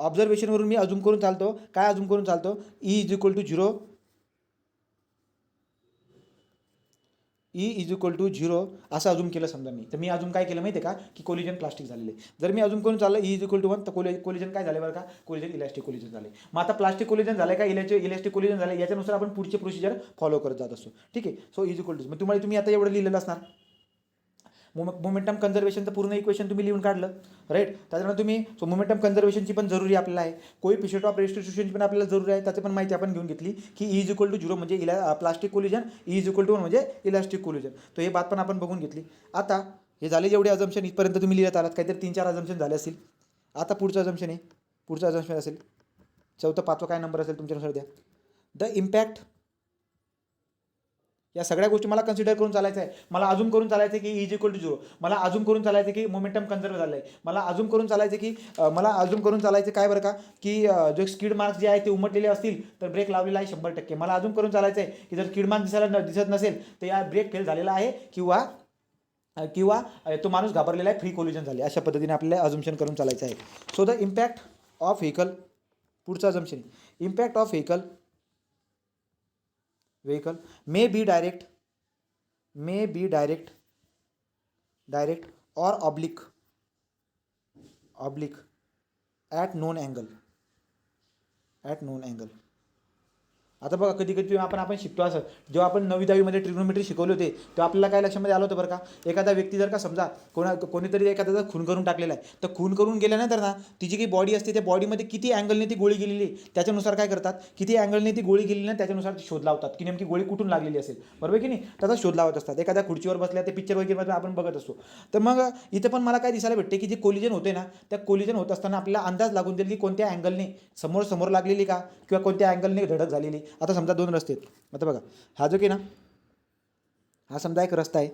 ऑब्झर्वेशनवरून मी assume करून चालतो, काय अजूम करून चालतो, e is equal to 0, e is equal to 0 असं अजूम केलं समजा मी, तर मी अजून काय केलं माहिती आहे का, की कोलिजन प्लास्टिक झालेले. जर मी अजून करून चाललं ई इज इक्वल टू 1, तर कोलिजन काय झाले बरं का, कोलिजन इलॅस्टिक कोलिजन झाले. मग आता प्लास्टिक कोलिजन झालं का इलॅस्टिक कोलिजन झालं, याच्यानुसार आपण पुढचे प्रोसिजर फॉलो करत जात असतो. ठीक आहे. सो इज इक्वल टू, मग तुम्ही आता एवढं लिहिलेलं असणार, मोमेंटम कन्झर्वेशनचं पूर्ण इक्वेशन तुम्ही लिहून काढलं, राईट. त्याच्यानंतर तुम्ही सो मोमेंटम कन्झर्वेशनची पण जरुरी आपल्याला आहे, कोएफिशिएंट ऑफ रेस्टिट्यूशनची पण आपल्याला जरुरी आहे, त्याची पण माहिती आपण घेऊन घेतली की ई इज इक्वल टू 0 म्हणजे plastic collision, e is equal to 1 म्हणजे इलॅस्टिक कोलिजन. तो हे बात पण आपण बघून घेतली. आता हे झाले जेवढे अजम्पशन इथपर्यंत तुम्ही लिहित आलात, काहीतरी 3-4 अजम्पशन झाले असतील. आता पुढचं अजम्पशन आहे, पुढचं अजम्पशन असेल 4, 5 काय नंबर असेल तुमच्यानुसार द्या. द इम्पॅक्ट, या सगळ्या गोष्टी मला कन्सिडर करून चालायचं आहे. मला अजून करून चालायचं आहे की इज इक्वल टू 0, मला अजून करून चालायचं की मोमेंटम कन्झर्व झालं आहे, मला अजून करून चालायचं की काय बरं का, की जो स्किड मार्क्स जे आहे ते उमटलेले असतील तर ब्रेक लावलेला आहे 100%. मला अजून करून चालायचं आहे की जर स्किड मार्क्स दिसत नसेल तर या ब्रेक फेल झालेला आहे किंवा तो माणूस घाबरलेला आहे, फ्री कोलिजन झाले. अशा पद्धतीने आपल्याला अजम्पशन करून चालायचं आहे. So the impact of vehicle, पुढचं assumption, impact of vehicle may be direct or oblique at known angle. आता बघा कधी कधी आपण शिकतो असं, जेव्हा आपण 9वी-10वीमध्ये ट्रिग्नोमेट्री शिकवले होते तेव्हा आपल्याला काय लक्षामध्ये आलं होतं बरं का, एखादा व्यक्ती जर का समजा कोणीतरी एखाद्याचा खून करून टाकलेला आहे, तर खून करून गेल्यानंतर ना तिची जी बॉडी असते त्या बॉडीमध्ये किती अँगलने ती गोळी गेलेली, त्याच्यानुसार काय करतात, किती अँगलने ती गोळी गेलेली ना त्याच्यानुसार शोध लावतात की नेमकी गोळी कुठून लागलेली असेल, बरोबर की नाही, त्याचा शोध लावत असतात. एखाद्या खुर्चीवर बसल्या ते पिक्चर वगैरे आपण बघत असतो. तर मग इथं पण मला काय दिसायला भेटते की जे कोलिजन होते ना, त्या कोलिजन होत असताना आपल्याला अंदाज लागून जाईल की कोणत्या अँगलने समोर लागलेली का किंवा कोणत्या अँगलने धडक झालेली. आता समजा 2 रस्ते आहेत, आता बघा हा जो की ना, हा समजा एक रस्ता आहे,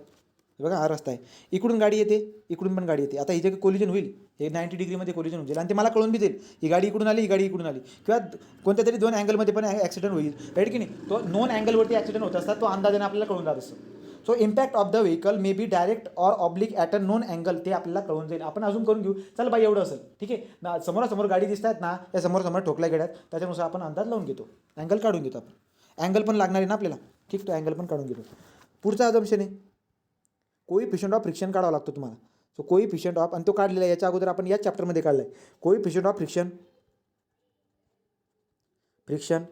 बघा हा रस्ता आहे, इकडून गाडी येते, इकडून पण गाडी येते. आता ही जे कोलिजन होईल हे 90 डिग्रीमध्ये कोलिजन होईल आणि ते मला कळून बी देईल ही गाडी इकडून आली, ही गाडी इकडून आली, किंवा कोणत्या तरी 2 अँगलमध्ये पण ॲक्सिडेंट होईल, राईट की नाही. तो नोन अँगलवरती ॲक्सिडेंट होत असतात, तो अंदाजाने आपल्याला कळून जात असतो. So impact of the vehicle may be direct or oblique at a known angle, ते आपल्याला कळून जाईल. आपण अजून करून घेऊ, चल बाई एवढं असेल, ठीक आहे ना, समोरासमोर गाडी दिसत आहेत ना, या समोर ठोकल्या गेल्यात, त्याच्यानुसार आपण अंदाज लावून घेतो, अँगल काढून घेतो. आपण अँगल पण लागणार आहे ना आपल्याला, ठीक, तो अँगल पण काढून घेतो. पुढचा अजम्पशन आहे कोएफिशिएंट ऑफ फ्रिक्शन काढावा लागतो तुम्हाला. सो कोएफिशिएंट ऑफ, आणि तो काढलेला आहे याच्या अगोदर आपण याच चॅप्टरमध्ये काढला आहे, coefficient of friction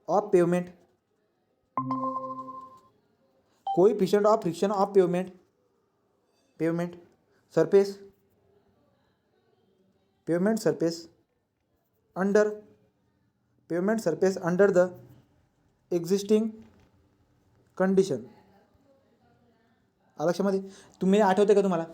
of pavement, coefficient of friction of pavement surface under the existing condition. लक्षामध्ये तुम्ही आठवते का तुम्हाला,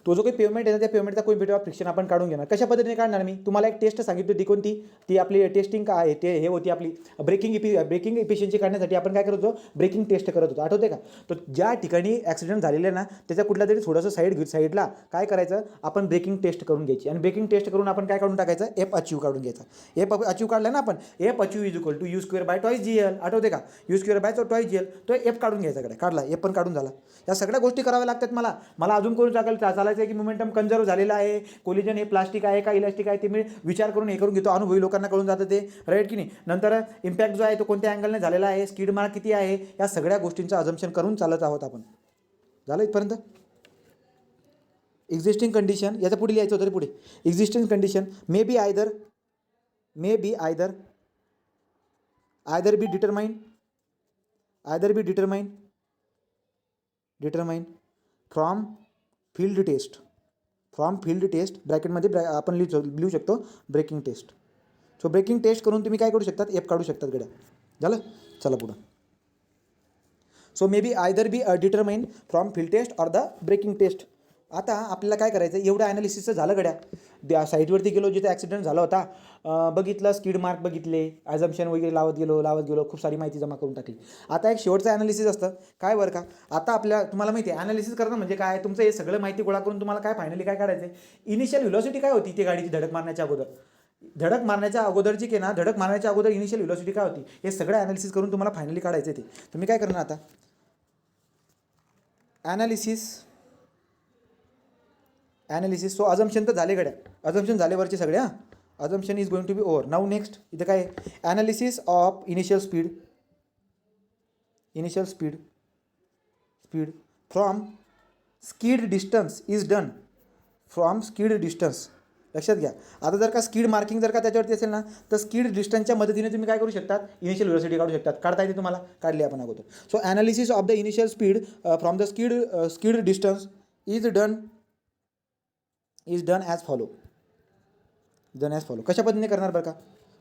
तो जो काही पेमेंट आहे ना, त्या पेमेंटचा कोएफिशिएंट ऑफ फ्रिक्शन आपण काढून घेणार. कशा पद्धतीने काढणार, मी तुम्हाला एक टेस्ट सांगितली होती, कोणती ती आपली टेस्टिंग काय आहे, ते हे होती आपली ब्रेकिंग इफिशियन्सी काढण्यासाठी आपण काय करत होतो, ब्रेकिंग टेस्ट करत होतो, आठवते का. तर ज्या ठिकाणी ॲक्सिडेंट झालेलं आहे ना त्याच्या कुठल्या तरी थोडंसं साईडला काय करायचं, आपण ब्रेकिंग टेस्ट करून घ्यायची, आणि ब्रेकिंग टेस्ट करून आपण काय काढून टाकायचं, एफ अचीव काढून घ्यायचा. एफ अचीव काढला ना आपण, F achieve is equal to u square by twice GL, आठवते का, u square by twice GL, तो एफ काढून घ्यायचा, काढला, एफ पण काढून झाला. या सगळ्या गोष्टी कराव्या लागतात मला अजून करून चालायचं आहे की मोमेंटम कन्झर्व झालेला आहे, कोलिजन हे प्लास्टिक आहे का इलॅस्टिक आहे, ते मी विचार करून हे करून घेतो, अनुभवी लोकांना कळून जातं ते, राईट की नाही. नंतर इम्पॅक्ट जो आहे तो कोणत्या अँगलने झालेला आहे, स्किड मार्क किती आहे, या सगळ्या गोष्टींचं अजम्पशन करून चालत आहोत आपण. झालं इथपर्यंत. एक्झिस्टिंग कंडिशन, याच्या पुढे लिहायचं होतं पुढे, existing condition may be either be determine from field test ब्रॅकेटमध्ये आपण लिहू शकतो breaking test. So breaking test करून तुम्ही काय करू शकतात, एफ काढू शकतात गड्या. झालं, चला पुढं. So may be either be determine from field test or the braking test. आता आपल्याला काय करायचं, एवढं ॲनालिसिसचं झालं गड्या, साईटवरती गेलो जिथे ॲक्सिडेंट झाला होता, बघितलं, स्किड मार्क बघितले, ॲझम्पशन वगैरे लावत गेलो, खूप सारी माहिती जमा करून टाकली. आता एक शेवटचं ॲनालिसिस असतं काय बरं का. आता तुम्हाला माहिती आहे ॲनालिसिस करणं म्हणजे काय, तुमचं हे सगळं माहिती गोळा करून तुम्हाला काय फायनली काय काढायचं आहे, इनिशियल व्हेलॉसिटी काय होती ती गाडीची धडक मारण्याच्या अगोदर इनिशियल व्हेलॉसिटी काय होती, हे सगळं ॲनालिसिस करून तुम्हाला फायनली काढायचं आहे. ते तुम्ही काय करणार आता, ॲनालिसिस. सो अजम्पशन तर झाले गड्या, अजम्पशन झाले वरचे सगळे. assumption is going to be over. Now next इथं काय analysis of initial speed from skid distance is done from skid distance. लक्षात घ्या. आता जर का स्कीड मार्किंग जर का त्याच्यावरती असेल ना तर स्कीड डिस्टन्सच्या मदतीने तुम्ही काय करू शकतात, इनिशियल व्हेलोसिटी काढू शकतात. काढता येते तुम्हाला, काढली आपण अगोदर. So analysis of the initial speed from the स्कीड distance is done as follow. कशा पद्धतीने करणार बरं का,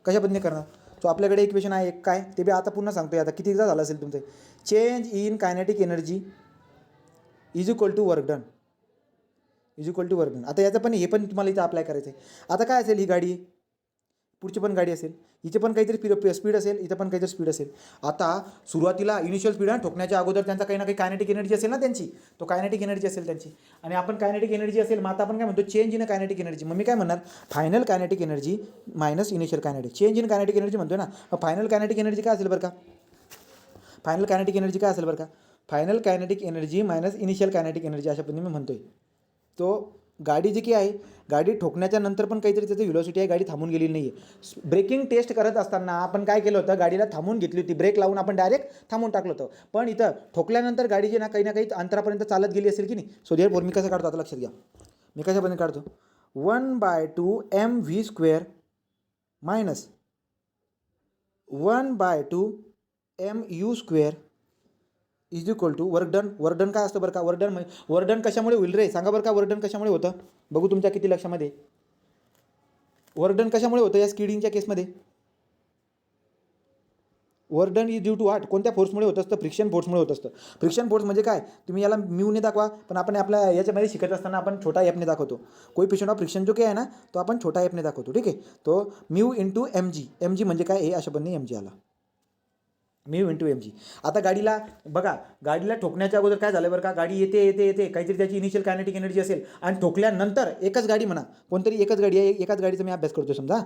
कशा पद्धतीने करणार. सो आपल्याकडे इक्वेशन आहे एक, काय ते बी आता पुन्हा सांगतोय. आता कितीदा झालं असेल तुमचं, change in kinetic energy is equal to work done. आता याचं पण हे पण तुम्हाला इथं अप्लाय करायचं आहे. आता काय असेल, ही गाडी पुढची पण गाडी असेल, हिचे पण काहीतरी स्पीड असेल, इथं पण काहीतरी स्पीड असेल. आता सुरुवातीला इनिशियल स्पीड ठोकण्याच्या अगोदर त्यांचा काही ना काही कायनेटिक एनर्जी असेल ना त्यांची, तो कायनेटिक एनर्जी असेल त्यांची. आणि आपण कायनेटिक एनर्जी असेल, मग आता आपण काय म्हणतो, चेंज इन कायनेटिक एनर्जी. मग मी काय म्हणणार, final kinetic energy minus initial kinetic. Change in kinetic energy म्हणतो ना, मग फायनल कायनेटिक एनर्जी काय असेल बरं का, final kinetic energy minus initial kinetic energy अशा पद्धतीने मी म्हणतोय. तो गाडी जी की आहे, गाडी ठोकण्याच्या नंतर पण काहीतरी त्याचं व्हेलोसिटी आहे, गाडी थांबून गेलेली नाही आहे. ब्रेकिंग टेस्ट करत असताना आपण काय केलं होतं, गाडीला थांबून घेतली होती, ब्रेक लावून आपण डायरेक्ट थांबून टाकलं होतं. पण इथं ठोकल्यानंतर गाडी जी ना काही अंतरापर्यंत चालत गेली असेल की नाही. सो देअरफॉर मी कसं काढतो आता लक्षात घ्या, मी कशापर्यंत काढतो, 1/2 mv² minus 1/2 mu² is equal to work done काय असतं बरं का, वर्क डन कशामुळे होईल रे, सांगा बरं का. वर्क डन कशामुळे होतं, बघू तुमच्या किती लक्षामध्ये. वर्क डन कशामुळे होतं या स्किडिंगच्या केसमध्ये. Work done is due to what, कोणत्या फोर्समुळे होत असतं, फ्रिक्शन फोर्समुळे होत असतं. फ्रिक्शन फोर्स म्हणजे काय, तुम्ही याला म्यूने दाखवा, पण आपण आपल्या याच्यामध्ये शिकत असताना आपण छोटा एफने दाखवतो. कोएफिशिएंट ऑफ फ्रिक्शन जो काय आहे ना, तो आपण छोटा एफने दाखवतो. ठीक आहे, तो म्यू इंटू mg म्हणजे काय, हे अशा पद्धतीने mg आला, म्यू इंटू mg. आता गाडीला बघा, गाडीला ठोकण्याच्या अगोदर काय झालं बरं का, गाडी येते काहीतरी त्याची इनिशियल कायनेटिक एनर्जी असेल, आणि ठोकल्यानंतर एकच गाडी म्हणा, कोणतरी एकच गाडी आहे, एकाच गाडीचा मी अभ्यास करतो समजा,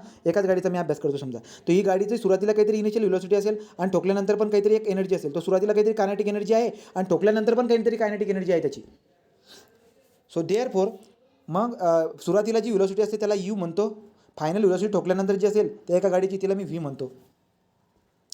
तर ही गाडीची सुरुवातीला काहीतरी इनिशियल व्हेलोसिटी असेल, आणि ठोकल्यानंतर पण काहीतरी एक एनर्जी असेल. तो सुरुवातीला काहीतरी कायनेटिक एनर्जी आहे, आणि ठोकल्यानंतर पण काहीतरी कायनेटिक एनर्जी आहे त्याची. सो देअरफॉर मग सुरुवातीला जी व्हेलोसिटी असते त्याला यू म्हणतो, फायनल व्हेलोसिटी ठोकल्यानंतर जी असेल त्या एका गाडीची तिला मी व्ही म्हणतो.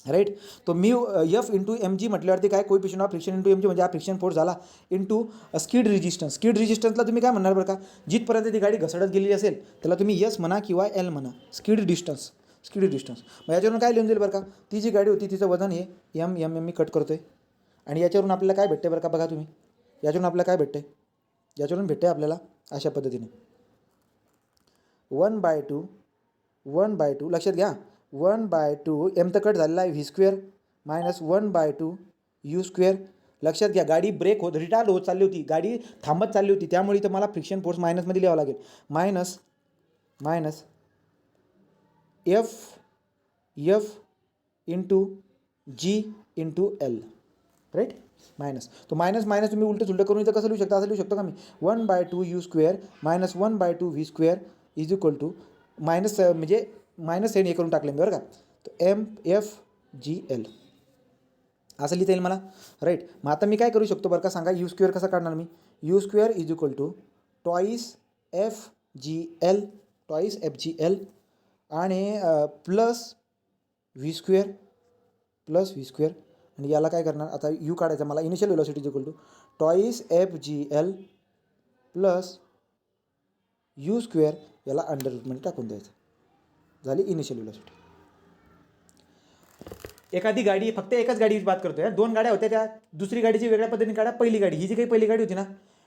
राईट. तो म्यू एफ इंटू mg म्हटल्यावरती काय, coefficient of friction into mg म्हणजे हा फ्रिक्शन फोर्स झाला, इंटू स्कीड रेजिस्टन्स. स्कीड रेजिस्टन्सला तुम्ही काय म्हणणार बरं का, जिथपर्यंत ती गाडी घसडत गेलेली असेल त्याला तुम्ही यस म्हणा किंवा एल म्हणा, स्कीड डिस्टन्स. मग याच्यावरून काय लिहून जाईल बरं का, ती जी गाडी होती तिचं वजन हे एम मी कट करतोय, आणि याच्यावरून आपल्याला काय भेटते बरं का, बघा तुम्ही, याच्यावरून आपल्याला काय भेटते, याच्यावरून भेटते आपल्याला अशा पद्धतीने 1/2 लक्षात घ्या, 1/2 एम तर कट झालेला आहे, v² मायनस 1/2 u². लक्षात घ्या, गाडी ब्रेक रिटार्ड होत चालली होती, गाडी थांबत चालली होती, त्यामुळे इथं मला फ्रिक्शन फोर्स मायनसमध्ये लिहावं लागेल, मायनस एफ इंटू जी इंटू एल. राईट. मायनस तो मायनस तुम्ही उलटं करून इथं कसं लिहू शकता, असं लिहू शकतो का मी, 1/2 u² minus 1/2 v² is equal to minus म्हणजे मायनस हे करून टाकले मी बरं का, तर MFGL असं लिहिता येईल मला. राईट. मग आता मी काय करू शकतो बरं का, सांगा, u² कसा काढणार मी, u² is equal to twice FGL आणि प्लस v² आणि याला काय करणार, आता u काढायचा मला, initial velocity is equal to twice FGL plus u², याला अंडर रूटमध्ये टाकून द्यायचं, झाली इनिशियल व्हेलोसिटी. एखादी गाडी, फक्त एकच गाडीची बात करतोय, दोन गाड्या होत्या, त्या दुसरी गाडीची वेगळ्या पद्धतीने काढा. पहिली गाडी, ही जी काही पहिली गाडी होती ना,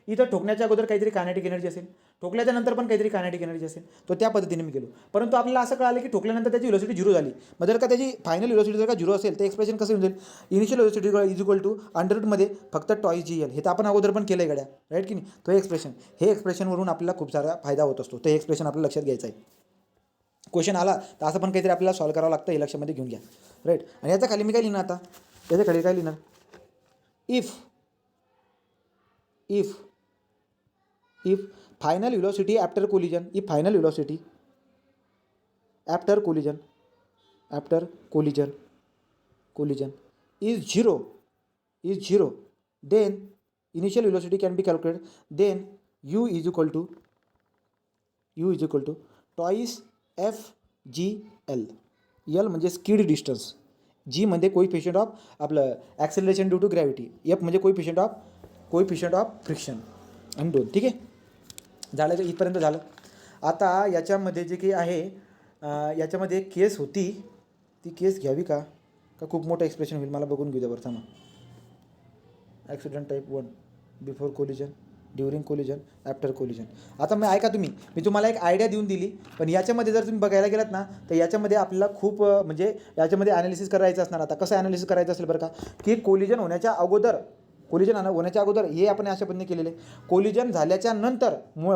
इथं ठोकण्याच्या अगोदर काहीतरी कायनेटिक एनर्जी असेल, ठोकल्याच्या नंतर पण काहीतरी कायनेटिक एनर्जी असेल, तो त्या पद्धतीने मी गेलो. परंतु आपल्याला असं कळालं की ठोकल्यानंतर त्याची व्हेलोसिटी 0 झाली. मग जर का त्याची फायनल व्हेलोसिटी जर का 0 असेल तर एक्सप्रेशन कसं येऊन जाईल, initial velocity is equal to अंडररूटमध्ये फक्त ट्वाईस GL. हे तर आपण अगोदर पण केलं आहे गाड्या, राईट की नाही. तो एक्सप्रेशन, हे एक्सप्रेशनवरून आपल्याला खूप सारा फायदा होत असतो. ते एक्सप्रेशन आपल्याला लक्षात घ्यायचं आहे. क्वेश्चन आला तर असं पण काहीतरी आपल्याला सॉल्व करावं लागतं, हे लक्षामध्ये घेऊन घ्या. राईट. आणि याच्या खाली मी काय लिहिणार, आता याच्या खाली काय लिहिणार, if final velocity after collision is zero, then initial velocity can be calculated, then u is equal to twice G L. L म्हणजे स्किड डिस्टन्स, जी म्हणजे कोइफिशियंट ऑफ आपलं acceleration due to gravity, F म्हणजे coefficient of friction आणि 2. ठीक आहे, झालं का इथपर्यंत झालं. आता याच्यामध्ये जे काही आहे याच्यामध्ये एक केस होती, ती केस घ्यावी का खूप मोठं एक्सप्रेशन होईल, मला बघून घेऊ द्या बरं थांबा. Accident type 1, before collision, during collision, after collision. आता मी ऐका तुम्ही, मी तुम्हाला एक आयडिया देऊन दिली, पण याच्यामध्ये जर तुम्ही बघायला गेलात ना तर याच्यामध्ये आपल्याला खूप म्हणजे याच्यामध्ये ॲनालिसिस करायचं असणार. आता कसं ॲनालिसिस करायचं असेल बरं का, की कोलिजन होण्याच्या अगोदर हे आपण अशा पद्धतीने केलेले. कोलिजन झाल्याच्या नंतर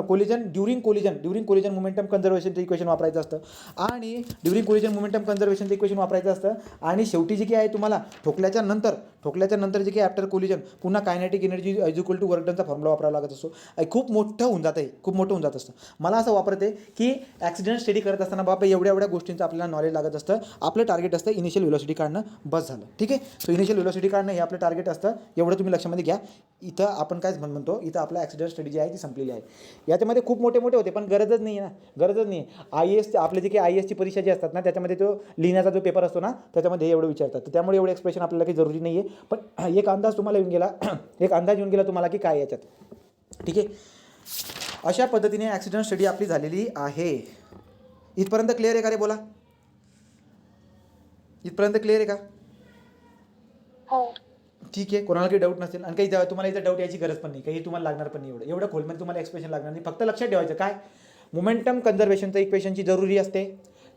कोलिजन ड्युरिंग कोलिजन मोमेंटम कन्झर्वेशनचं इक्वेशन वापरायचं असतं, आणि ड्युरिंग कोलिजन मोमेंटम कन्झर्वेशनचं इक्वेशन वापरायचं असतं. आणि शेवटी जे काही आहे तुम्हाला ठोकल्याच्या नंतर जे काही आफ्टर कोलिजन पुन्हा kinetic energy is equal to work डनचा फॉर्म्युला वापरावा लागत असतो. खूप मोठं होऊन जात असतं. मला असं वापरते की ॲक्सिडेंट स्टडी करत असताना बाबा एवढ्या गोष्टींचं आपल्याला नॉलेज लागत असतं. आपलं टार्गेट असतं इनिशियल व्हेलॉसिटी काढणं, बस झालं. ठीक आहे, सो इनिशियल व्हेलॉसिटी काढणं हे आपलं टार्गेट असतं, एवढं तुम्ही लक्षामध्ये घ्या. इथं आपण काय म्हणतो, इथं आपलं ॲक्सिडेंट स्टडी जी आहे ती संपलेली आहे. याच्यामध्ये खूप मोठे होते, पण गरजच नाही आहे. IAS आपले जे काही IASची परीक्षा जी असतात ना त्याच्यामध्ये तो लिहिण्याचा जो पेपर असतो ना त्याच्यामध्ये एवढं विचारतात, तर त्यामुळे एवढं एक्सप्रेशन आपल्याला काही जरुरी नाही आहे. पण एक अंदाज तुम्हाला येऊन गेला तुम्हाला की काय याच्यात. ठीक आहे, अशा पद्धतीने ॲक्सिडेंट स्टडी आपली झालेली आहे. इथपर्यंत क्लिअर आहे का रे? बोला, इथपर्यंत क्लिअर आहे का? हो. ठीक आहे, कोणाला काही डाऊट नसेल आणि काही तुम्हाला इथं डाऊट यायची गरज पण नाही, काही तुम्हाला लागणार पण नाही. एवढं खोलमध्ये तुम्हाला एक्सप्रेशन लागणार नाही. फक्त लक्षात ठेवायचं काय, मोमेंटम कन्झर्वेशनचं इक्वेशनची जरुरी असते.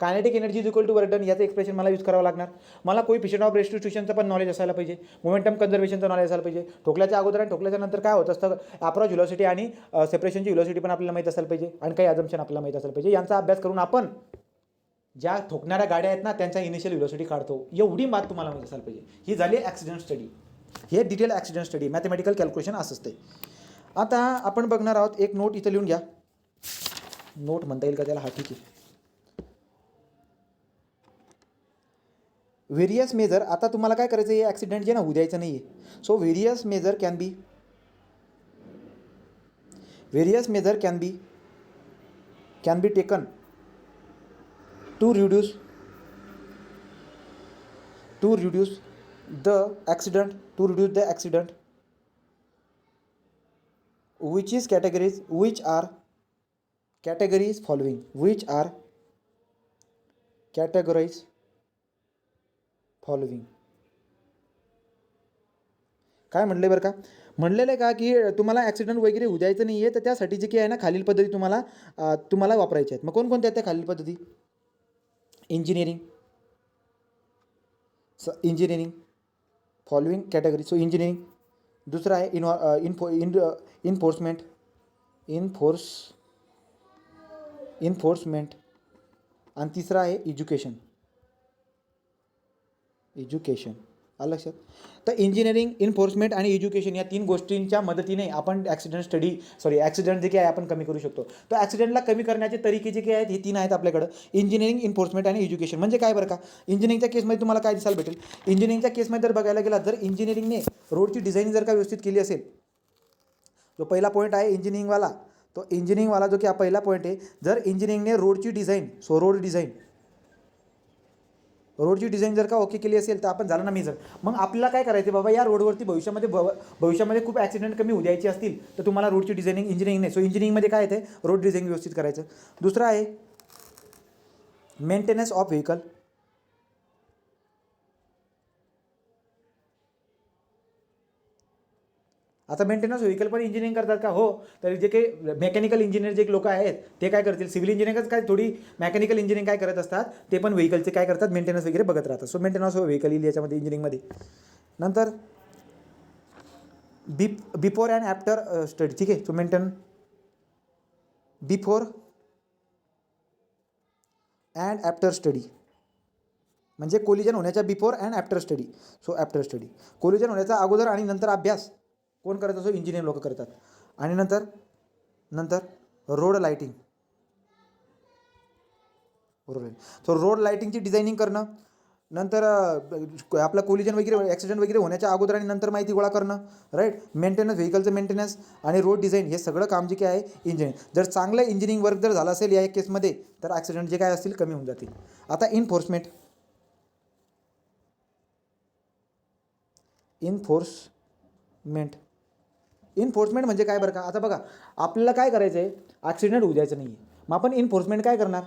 Kinetic energy is equal to work done याचं एक्सप्रेशन मला यूज करावं लागणार. मला कोइफिशियंट ऑफ रेस्टिट्यूशनचं पण नॉलेज असायला पाहिजे, मोमेंटम कन्झर्वेशनचं नॉलेज असायला पाहिजे. ठोकल्याच्या अगोदर आणि ठोकल्याच्या नंतर काय होत असतं, अप्रॉच व्हेलॉसिटी आणि सेपरेशनची व्हेलॉसिटी पण आपल्याला माहीत असायला पाहिजे, आणि काही अजम्पशन आपल्याला माहीत असायला पाहिजे. यांचा अभ्यास करून आपण ज्या ठोकणाऱ्या गाड्या आहेत ना त्यांचा इनिशियल व्हेलॉसिटी काढतो, एवढी बात तुम्हाला माहीत असायला पाहिजे. ही झाली ॲक्सिडेंट स्टडी. हे detail accident study, mathematical calculation असं असते. आता आपण बघणार आहोत, एक नोट इथं लिहून घ्या. नोट म्हणता येईल का त्याला? हा ठीक आहे. व्हेरियस मेजर, आता तुम्हाला काय करायचं आहे, ॲक्सिडेंट जे ना होऊ द्यायचं नाही आहे. So various measure can be taken to reduce the accident which are categories following, काय म्हणलं बरं का, म्हणलेलं आहे का की तुम्हाला ॲक्सिडेंट वगैरे होऊ द्यायचं नाही आहे, तर त्यासाठी जे काही आहे ना खालील पद्धती तुम्हाला वापरायच्या आहेत. मग कोणकोणत्या आहेत त्या खालील पद्धती? Engineering following category. So engineering. दुसरा आहे इन्फोर्समेंट, आणि तिसरा आहे एज्युकेशन. आलं लक्षात? तर इंजिनिअरिंग, इन्फोर्समेंट आणि एज्युकेशन या 3 गोष्टींच्या मदतीने आपण ॲक्सिडेंट जे काही आहे आपण कमी करू शकतो. तर ॲक्सिडेंटला कमी करण्याचे तरीके जे काही आहेत हे 3 आहेत आपल्याकडं, इंजिनिअरिंग, इन्फोर्समेंट आणि एज्युकेशन. म्हणजे काय बरं का, इंजिनिअरिंगच्या केसमध्ये तुम्हाला काय दिसायला भेटेल, इंजिनिअरिंगच्या केसमध्ये जर बघायला गेला, जर इंजिनिअरिंगने रोडची डिझाईन जर का व्यवस्थित केली असेल, जो पहिला पॉईंट आहे इंजिनिअरिंगवाला जो की हा पहिला पॉईंट आहे, जर इंजिनिअरिंगने रोडची डिझाईन जर का ओके केली असेल तर आपण झालं ना मेजर. मग आपल्याला काय करायचं बाबा, या रोडवरती भविष्यामध्ये खूप ॲक्सिडेंट कमी होऊ द्यायचे असतील तर तुम्हाला रोडची डिझायनिंग इंजिनिअरिंगने. सो इंजिनिअरिंगमध्ये काय येते, रोड डिझाईन व्यवस्थित करायचं. दुसरं आहे मेंटेनन्स ऑफ व्हेकल. आता मेंटेनन्स व्हेकल पण इंजिनिअरिंग करतात का? हो. तर जे काही मेकॅनिकल इंजिनियर जे लोक आहेत ते काय करतील, सिव्हिल इंजिनिअरिंगच काय थोडी मेकॅनिकल इंजिनिअरिंग काय करत असतात, ते पण व्हेकलचे काय करतात, मेंटेनन्स वगैरे बघत राहतात. सो मेंटेनन्स ऑफ व्हेकल येईल याच्यामध्ये इंजिनिअरिंगमध्ये. नंतर बिफोर अँड आफ्टर स्टडी. ठीक आहे, so before and after study म्हणजे कोलिजन होण्याच्या before and after study. So after study, collision होण्याचा अगोदर आणि नंतर अभ्यास कोण करत असो, इंजिनियर लोक करतात. आणि नंतर रोड लाईटिंग. सो रोड लाईटिंगची डिझायनिंग करणं. नंतर आपलं कोलिजन वगैरे ॲक्सिडेंट वगैरे होण्याच्या अगोदर आणि नंतर माहिती गोळा करणं, राईट. मेंटेनन्स, व्हेकलचं मेंटेनन्स आणि रोड डिझाईन, हे सगळं काम जे काय आहे इंजिनिअरिंग. जर चांगलं इंजिनिअरिंग वर्क जर झालं असेल या एक केसमध्ये तर ॲक्सिडेंट जे काय असतील कमी होऊन जातील. आता इन्फोर्समेंट म्हणजे काय बरं का. आता बघा, आपल्याला काय करायचं आहे, ॲक्सिडेंट होऊ द्यायचं नाही आहे. मग आपण इन्फोर्समेंट काय करणार,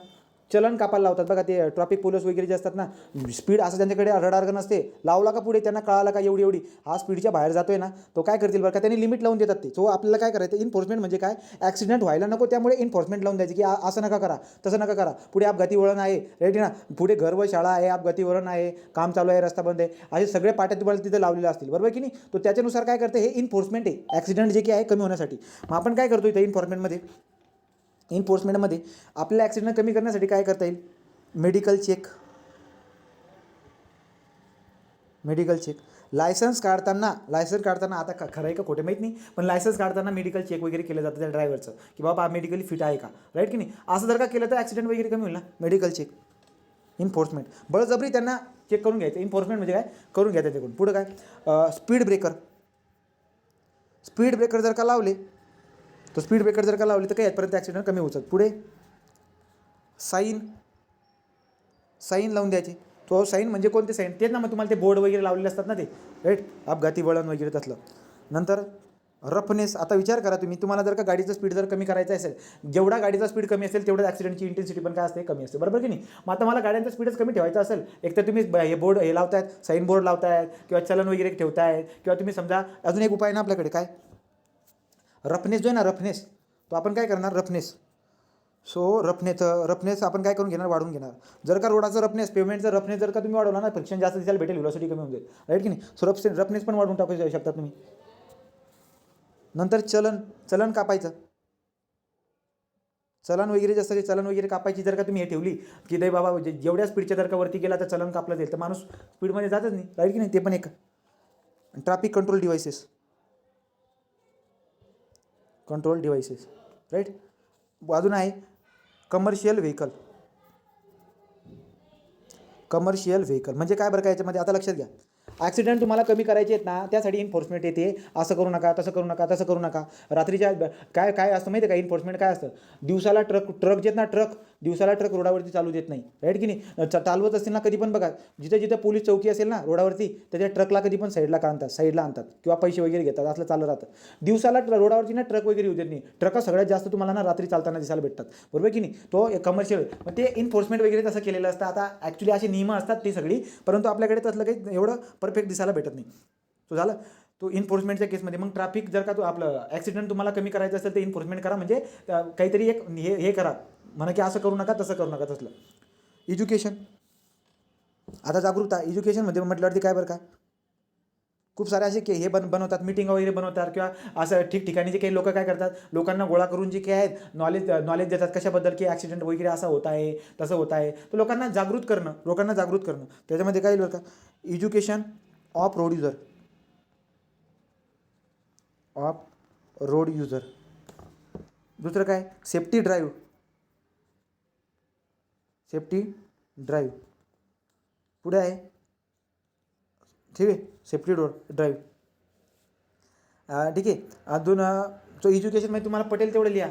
चलन कापायला लावतात बघा. ते ट्रॅफिक पोलीस वगैरे जे असतात ना, स्पीड असं त्यांच्याकडे रडार नसते, लावला का पुढे त्यांना कळाला का एवढी हा स्पीडच्या बाहेर जातोय ना, तो काय करतील बरं का, त्यांनी लिमिट लावून देतात ते. सो आपल्याला काय करायचं, इन्फोर्समेंट म्हणजे काय, ॲक्सिडेंट व्हायला नको त्यामुळे इन्फोर्समेंट लावून द्यायची की असं नका करा, तसं नका करा, पुढे अपघाती वळण आहे, राईट ना, पुढे घर व शाळा आहे, अपघाती वळण आहे, काम चालू आहे, रस्ता बंद आहे, असे सगळे पाट्या तुम्हाला तिथे लावलेले असतील, बरोबर की नाही. तो त्याच्यानुसार काय करते, हे इन्फोर्समेंट आहे, ॲक्सिडेंट जे काही आहे कमी होण्यासाठी. मग आपण काय करतो इथे इन्फोर्समेंटमध्ये आपल्याला ॲक्सिडेंट कमी करण्यासाठी काय करता येईल, मेडिकल चेक, लायसन्स काढताना आता खरं आहे का खोटं माहीत नाही, पण लायसन्स काढताना मेडिकल चेक वगैरे केलं जातं त्या ड्रायव्हरचं, की बाबा मेडिकली फिट आहे का, राईट की नाही. असं जर का केलं तर ॲक्सिडेंट वगैरे कमी होईल ना. मेडिकल चेक, इन्फोर्समेंट, बळजबरी त्यांना चेक करून घ्यायचं. इन्फोर्समेंट म्हणजे काय, करून घ्यायचं त्याच्याकडून. पुढं काय, स्पीड ब्रेकर जर का लावले तर काही यातपर्यंत ॲक्सिडेंट कमी होतात. पुढे साईन लावून द्यायचे. तो साईन म्हणजे कोणते साईन, तेच ना, मग तुम्हाला ते बोर्ड वगैरे लावलेले असतात ना ते, राईट, अपघाती वळण वगैरे तसलं. नंतर रफनेस. आता विचार करा तुम्हाला जर का गाडीचं स्पीड जर कमी करायचं असेल, जेवढा गाडीचा स्पीड कमी असेल तेवढं ॲक्सिडेंटची इंटेन्सिटी पण काय असते, कमी असते, बरोबर की नाही. मग आता मला गाड्यांचा स्पीडच कमी ठेवायचा असेल, एक तर तुम्ही हे बोर्ड हे लावतायत, साईन बोर्ड लावतायत किंवा चलन वगैरे ठेवतायत, किंवा तुम्ही समजा अजून एक उपाय ना आपल्याकडे, काय, रफनेस जो आहे ना, रफनेस, तो आपण काय करणार, रफनेस आपण काय करून घेणार, वाढवून घेणार. जर का रोडाचं रफनेस, पेमेंटचं रफनेस जर का तुम्ही वाढवला ना, फ्रिक्शन जास्त दिसायला भेटेल, व्हेलॉसिटी कमी होऊन जाईल, राईट की नाही. सो रफनेस पण वाढवून टाकू शकता तुम्ही. नंतर चलन कापायचं, चलन वगैरे कापायची जर का तुम्ही हे ठेवली की दे बाबा जेवढ्या स्पीडच्या जर का वरती गेला तर चलन कापलं जाईल, तर माणूस स्पीडमध्ये जातच नाही, राईट की नाही. ते पण एक. Traffic control devices, right. अजून आहे कमर्शियल व्हेकल म्हणजे काय बरं का याच्यामध्ये, आता लक्षात घ्या, ॲक्सिडेंट तुम्हाला कमी करायचे आहेत ना, त्यासाठी इन्फोर्समेंट येते. असं करू नका, तसं करू नका. रात्रीच्या काय असतं माहिती आहे का, इन्फोर्समेंट काय असतं, दिवसाला ट्रक जे आहेत ना, दिवसाला ट्रक रोडावरती चालू देत नाही, राईट की नाही. चालवत असतील ना कधी पण बघा, जिथं पोलीस चौकी असेल ना रोडावरती, त्याच्या ट्रकला कधी पण साईडला आणतात किंवा पैसे वगैरे घेतात, असलं चाललं राहतं. दिवसाला रोडावरती ना ट्रक वगैरे येऊ देत नाही. ट्रक सगळ्यात जास्त तुम्हाला ना रात्री चालताना दिसायला भेटतात, बरोबर की नाही. तो कमर्शियल, मग ते इन्फोर्समेंट वगैरे तसं केलेलं असतं. आता ॲक्च्युली अशी नियम असतात ती सगळी, परंतु आपल्याकडे तसलं काही एवढं परफेक्ट दिसायला भेटत नाही. तो झालं तो इन्फोर्समेंटच्या केसमध्ये. मग ट्रॅफिक जर का तो आपलं ॲक्सिडेंट तुम्हाला कमी करायचं असेल तर इन्फोर्समेंट करा, म्हणजे काहीतरी एक हे करा, म्हणा की असं करू नका, तसं करू नका, तसलं. एज्युकेशन, आता जागरूकता एज्युकेशनमध्ये म्हटल्यावरती काय बरं का, खूप सारे असे हे बनवतात, मीटिंग वगैरे बनवतात, किंवा असं ठिकठिकाणी जे काही लोक काय करतात, लोकांना गोळा करून जे काही आहेत नॉलेज देतात कशाबद्दल, की ॲक्सिडेंट वगैरे असं होत आहे, तसं होत आहे. तर लोकांना जागृत करणं त्याच्यामध्ये काय बरं का, एज्युकेशन ऑफ रोड युजर. दुसरं काय, सेफ्टी ड्राईव्ह, पुढे आहे, ठीक आहे, सेफ्टी ड्राईव्ह, ठीक आहे. अजून तो एज्युकेशनमध्ये तुम्हाला पटेल तेवढं लिहा.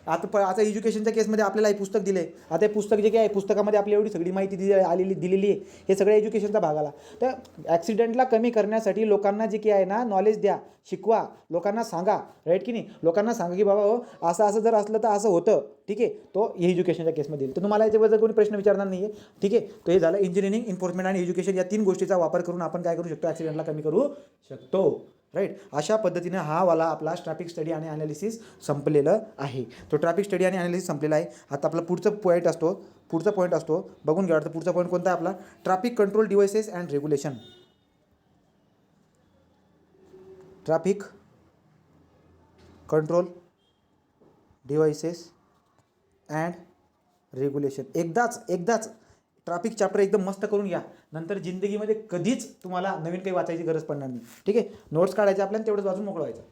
आता एज्युकेशनच्या केसमध्ये आपल्याला हे पुस्तक दिलं आहे. आता हे पुस्तक जे काय आहे, पुस्तकामध्ये आपली एवढी सगळी माहिती दिलेली आहे, हे सगळं एज्युकेशनचा भाग आला. तर ॲक्सिडेंटला कमी करण्यासाठी लोकांना जे काही आहे ना, नॉलेज द्या, शिकवा, लोकांना सांगा, राईट की नाही. लोकांना सांगा की बाबा हो असं जर असलं तर असं होतं, ठीक आहे. तो एज्युकेशनच्या केसमध्ये येईल. तर तुम्हाला याच्याबद्दल कोणी प्रश्न विचारणार नाही आहे, ठीक आहे. तो हे झालं इंजिनिअरिंग, इन्फोर्समेंट आणि एज्युकेशन, या 3 गोष्टीचा वापर करून आपण काय करू शकतो, ॲक्सिडेंटला कमी करू शकतो, राईट. अशा पद्धतीने हा वाला आपला ट्रॅफिक स्टडी आणि ॲनालिसिस संपलेलं आहे. तो ट्रॅफिक स्टडी आणि ॲनालिसिस संपलेला आहे. आता आपला पुढचा पॉईंट असतो, बघून घ्या. वाटतं पुढचा पॉईंट कोणता आहे आपला, traffic control devices and regulation. Traffic control devices and regulation. एकदाच ट्रॅफिक चॅप्टर एकदम मस्त करून घ्या, नंतर जिंदगीमध्ये कधीच तुम्हाला नवीन काही वाचायची गरज पडणार नाही, ठीक आहे. नोट्स काढायचे आपल्याला, तेवढंच वाचून मोकळं व्हायचं.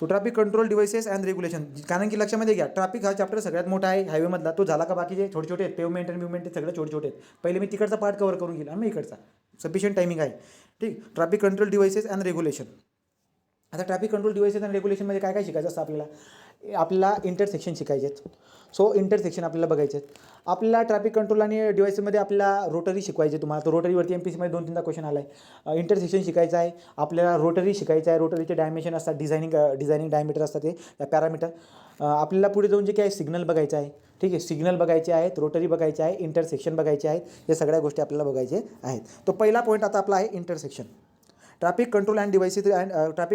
तो traffic control devices and regulation, कारण की लक्षामध्ये घ्या ट्रॅफिक हा चॅप्टर सगळ्यात मोठा आहे हायवेमधला, तो झाला का बाकीचे छोटे छोटे आहेत पेवमेंट आणि मुवमेंट ते सगळे छोटे छोटे आहेत. पहिले मी तिकडचा पार्ट कव्हर करून घेईल आणि मग इकडचा सफिशियंट टायमिंग आहे. ठीक, traffic control devices and regulation. आता ट्रॅफिक कंट्रोल डिव्हाइसेस आणि रेग्युलेशनमध्ये काय काय शिकायचं असतं आपल्याला इंटरसेक्शन शिकायचे आहेत. सो इंटरसेक्शन आपल्याला बघायचे आहेत. आपल्याला ट्रॅफिक कंट्रोल आणि डिव्हाइसमध्ये आपल्याला रोटरी शिकवायचे. तुम्हाला तो रोटरीवरती MPSCमध्ये 2-3दा क्वेश्चन आला आहे. इंटरसेक्शन शिकायचं आहे आपल्याला, रोटरी शिकायचं आहे. रोटरीचे डायमेन्शन असतात, डिझायनिंग डायमीटर असतात ते पॅरामीटर. आपल्याला पुढे जाऊन जे काय सिग्नल बघायचं आहे. ठीक आहे, सिग्नल बघायचे आहेत, रोटरी बघायचे आहे, इंटरसेक्शन बघायचे आहेत. या सगळ्या गोष्टी आपल्याला बघायचे आहेत. तो पहिला पॉईंट आता आपला आहे intersection. Traffic control and devices and traffic